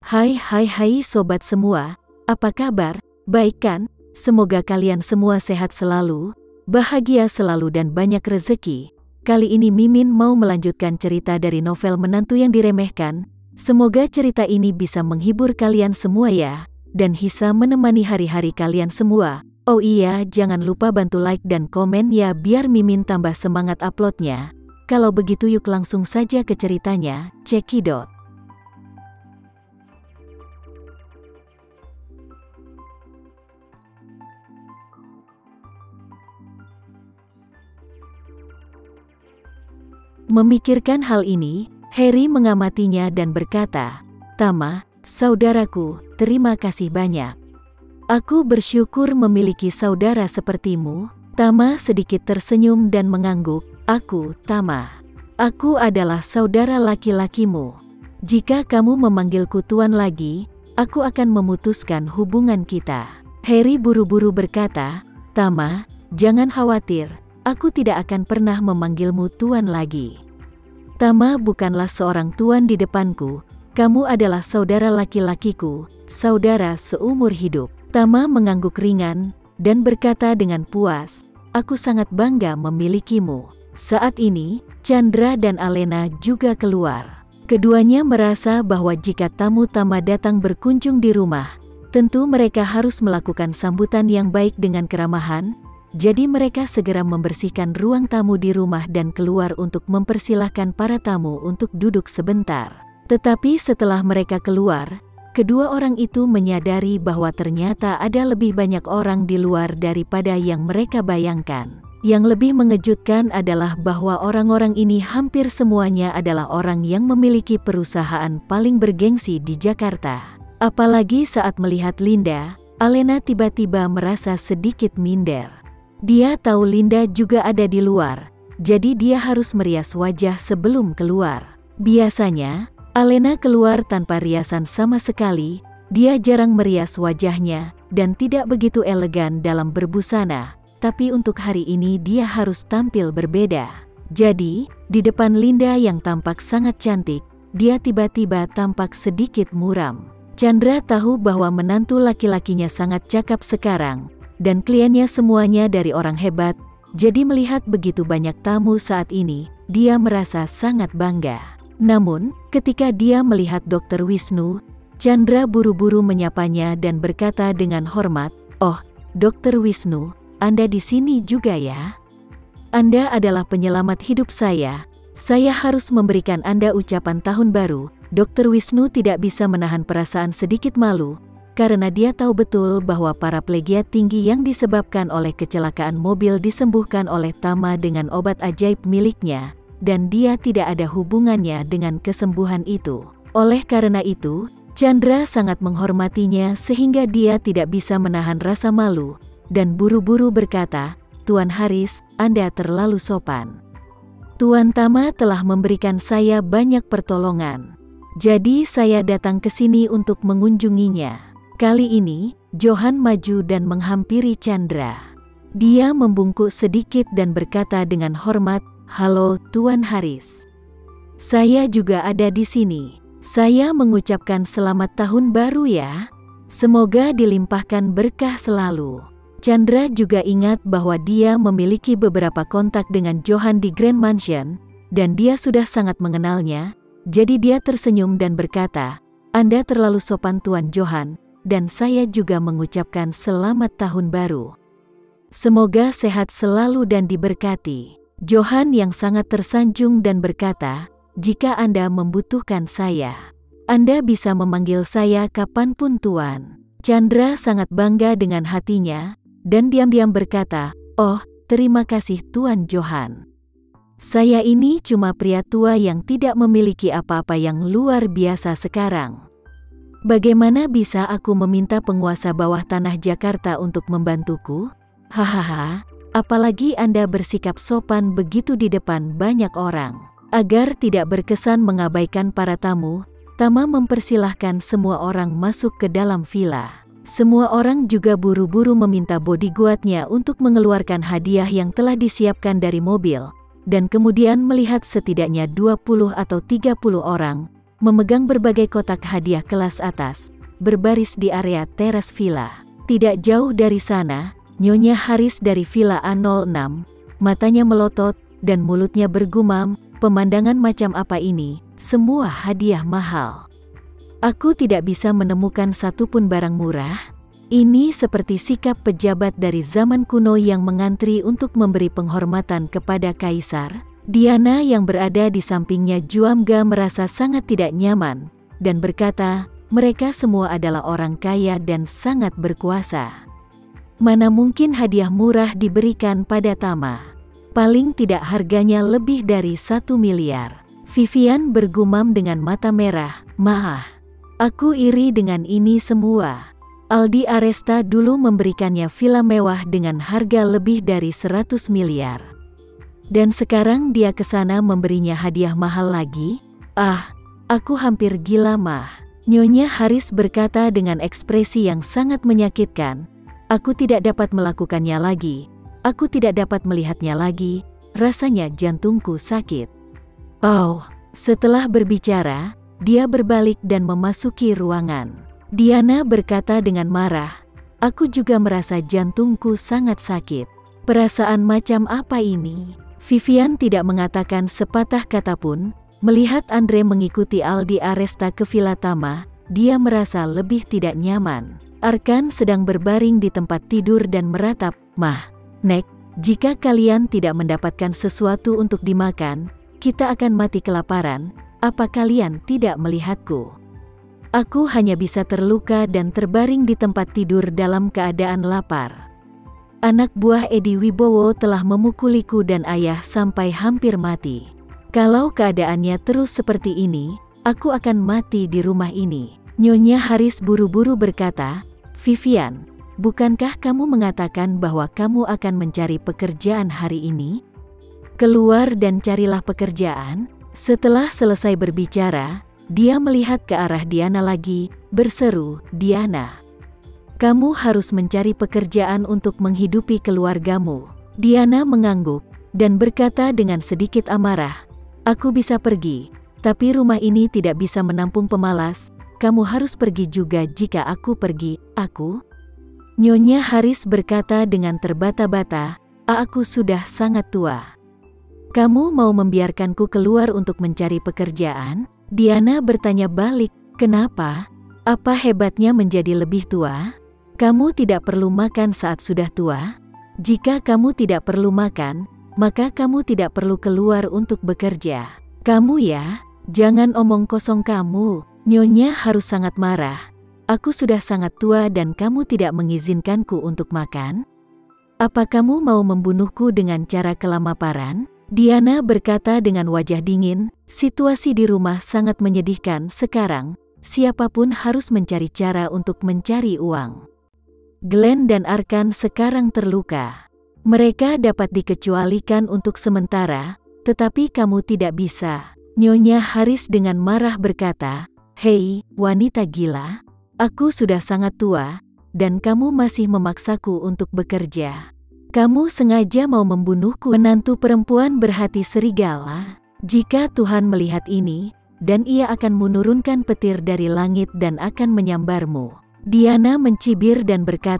Hai sobat semua, apa kabar? Baik kan? Semoga kalian semua sehat selalu, bahagia selalu dan banyak rezeki. Kali ini Mimin mau melanjutkan cerita dari novel Menantu yang Diremehkan. Semoga cerita ini bisa menghibur kalian semua ya, dan bisa menemani hari-hari kalian semua. Oh iya, jangan lupa bantu like dan komen ya biar Mimin tambah semangat uploadnya. Kalau begitu yuk langsung saja ke ceritanya, cekidot. Memikirkan hal ini, Harry mengamatinya dan berkata, "Tama, saudaraku, terima kasih banyak. Aku bersyukur memiliki saudara sepertimu." Tama sedikit tersenyum dan mengangguk, "Aku, Tama. Aku adalah saudara laki-lakimu. Jika kamu memanggilku Tuan lagi, aku akan memutuskan hubungan kita." Harry buru-buru berkata, "Tama, jangan khawatir. Aku tidak akan pernah memanggilmu Tuan lagi. Tama bukanlah seorang tuan di depanku, kamu adalah saudara laki-lakiku, saudara seumur hidup." Tama mengangguk ringan, dan berkata dengan puas, "Aku sangat bangga memilikimu." Saat ini, Chandra dan Alena juga keluar. Keduanya merasa bahwa jika tamu Tama datang berkunjung di rumah, tentu mereka harus melakukan sambutan yang baik dengan keramahan. Jadi mereka segera membersihkan ruang tamu di rumah dan keluar untuk mempersilahkan para tamu untuk duduk sebentar. Tetapi setelah mereka keluar, kedua orang itu menyadari bahwa ternyata ada lebih banyak orang di luar daripada yang mereka bayangkan. Yang lebih mengejutkan adalah bahwa orang-orang ini hampir semuanya adalah orang yang memiliki perusahaan paling bergengsi di Jakarta. Apalagi saat melihat Linda, Alena tiba-tiba merasa sedikit minder. Dia tahu Linda juga ada di luar, jadi dia harus merias wajah sebelum keluar. Biasanya, Alena keluar tanpa riasan sama sekali. Dia jarang merias wajahnya dan tidak begitu elegan dalam berbusana. Tapi untuk hari ini dia harus tampil berbeda. Jadi, di depan Linda yang tampak sangat cantik, dia tiba-tiba tampak sedikit muram. Chandra tahu bahwa menantu laki-lakinya sangat cakap sekarang, dan kliennya semuanya dari orang hebat. Jadi melihat begitu banyak tamu saat ini, dia merasa sangat bangga. Namun, ketika dia melihat Dr. Wisnu, Chandra buru-buru menyapanya dan berkata dengan hormat, "Oh, Dr. Wisnu, Anda di sini juga ya? Anda adalah penyelamat hidup saya. Saya harus memberikan Anda ucapan tahun baru." Dr. Wisnu tidak bisa menahan perasaan sedikit malu, karena dia tahu betul bahwa para plagiat tinggi yang disebabkan oleh kecelakaan mobil disembuhkan oleh Tama dengan obat ajaib miliknya, dan dia tidak ada hubungannya dengan kesembuhan itu. Oleh karena itu, Chandra sangat menghormatinya sehingga dia tidak bisa menahan rasa malu, dan buru-buru berkata, "Tuan Haris, Anda terlalu sopan. Tuan Tama telah memberikan saya banyak pertolongan. Jadi saya datang ke sini untuk mengunjunginya." Kali ini, Johan maju dan menghampiri Chandra. Dia membungkuk sedikit dan berkata dengan hormat, "Halo, Tuan Haris. Saya juga ada di sini. Saya mengucapkan selamat tahun baru ya. Semoga dilimpahkan berkah selalu." Chandra juga ingat bahwa dia memiliki beberapa kontak dengan Johan di Grand Mansion, dan dia sudah sangat mengenalnya. Jadi dia tersenyum dan berkata, "Anda terlalu sopan Tuan Johan. Dan saya juga mengucapkan selamat tahun baru. Semoga sehat selalu dan diberkati." Johan yang sangat tersanjung dan berkata, "Jika Anda membutuhkan saya, Anda bisa memanggil saya kapanpun Tuan." Chandra sangat bangga dengan hatinya, dan diam-diam berkata, "Oh, terima kasih Tuan Johan. Saya ini cuma pria tua yang tidak memiliki apa-apa yang luar biasa sekarang. Bagaimana bisa aku meminta penguasa bawah tanah Jakarta untuk membantuku? Hahaha, apalagi Anda bersikap sopan begitu di depan banyak orang." Agar tidak berkesan mengabaikan para tamu, Tama mempersilahkan semua orang masuk ke dalam villa. Semua orang juga buru-buru meminta bodyguardnya untuk mengeluarkan hadiah yang telah disiapkan dari mobil, dan kemudian melihat setidaknya 20 atau 30 orang memegang berbagai kotak hadiah kelas atas, berbaris di area teras villa. Tidak jauh dari sana, Nyonya Haris dari Villa A06, matanya melotot dan mulutnya bergumam, pemandangan macam apa ini, semua hadiah mahal. Aku tidak bisa menemukan satupun barang murah. Ini seperti sikap pejabat dari zaman kuno yang mengantri untuk memberi penghormatan kepada kaisar. Diana yang berada di sampingnya Juamga merasa sangat tidak nyaman, dan berkata, mereka semua adalah orang kaya dan sangat berkuasa. Mana mungkin hadiah murah diberikan pada Tama? Paling tidak harganya lebih dari 1 miliar. Vivian bergumam dengan mata merah, "Maah, aku iri dengan ini semua. Aldi Aresta dulu memberikannya villa mewah dengan harga lebih dari 100 miliar. Dan sekarang dia ke sana memberinya hadiah mahal lagi? Ah, aku hampir gila mah." Nyonya Haris berkata dengan ekspresi yang sangat menyakitkan, "Aku tidak dapat melakukannya lagi. Aku tidak dapat melihatnya lagi. Rasanya jantungku sakit." Oh, setelah berbicara, dia berbalik dan memasuki ruangan. Diana berkata dengan marah, "Aku juga merasa jantungku sangat sakit. Perasaan macam apa ini?" Vivian tidak mengatakan sepatah kata pun. Melihat Andre mengikuti Aldi Aresta ke Villa Tama, dia merasa lebih tidak nyaman. Arkan sedang berbaring di tempat tidur dan meratap, "Mah, Nek, jika kalian tidak mendapatkan sesuatu untuk dimakan, kita akan mati kelaparan. Apa kalian tidak melihatku? Aku hanya bisa terluka dan terbaring di tempat tidur dalam keadaan lapar. Anak buah Edi Wibowo telah memukuliku dan ayah sampai hampir mati. Kalau keadaannya terus seperti ini, aku akan mati di rumah ini." Nyonya Haris buru-buru berkata, "Vivian, bukankah kamu mengatakan bahwa kamu akan mencari pekerjaan hari ini? Keluar dan carilah pekerjaan." Setelah selesai berbicara, dia melihat ke arah Diana lagi, berseru, "Diana, kamu harus mencari pekerjaan untuk menghidupi keluargamu." Diana mengangguk dan berkata dengan sedikit amarah, "Aku bisa pergi, tapi rumah ini tidak bisa menampung pemalas. Kamu harus pergi juga jika aku pergi." "Aku?" Nyonya Haris berkata dengan terbata-bata, "Aku sudah sangat tua. Kamu mau membiarkanku keluar untuk mencari pekerjaan?" Diana bertanya balik, "Kenapa? Apa hebatnya menjadi lebih tua? Kamu tidak perlu makan saat sudah tua? Jika kamu tidak perlu makan, maka kamu tidak perlu keluar untuk bekerja." "Kamu ya, jangan omong kosong kamu." Nyonya harus sangat marah. "Aku sudah sangat tua dan kamu tidak mengizinkanku untuk makan? Apa kamu mau membunuhku dengan cara kelamaparan?" Diana berkata dengan wajah dingin, "Situasi di rumah sangat menyedihkan sekarang. Siapapun harus mencari cara untuk mencari uang. Glenn dan Arkan sekarang terluka. Mereka dapat dikecualikan untuk sementara, tetapi kamu tidak bisa." Nyonya Haris dengan marah berkata, "Hei, wanita gila, aku sudah sangat tua, dan kamu masih memaksaku untuk bekerja. Kamu sengaja mau membunuhku." Menantu perempuan berhati serigala. "Jika Tuhan melihat ini, dan Ia akan menurunkan petir dari langit dan akan menyambarmu." Diana mencibir dan berkata,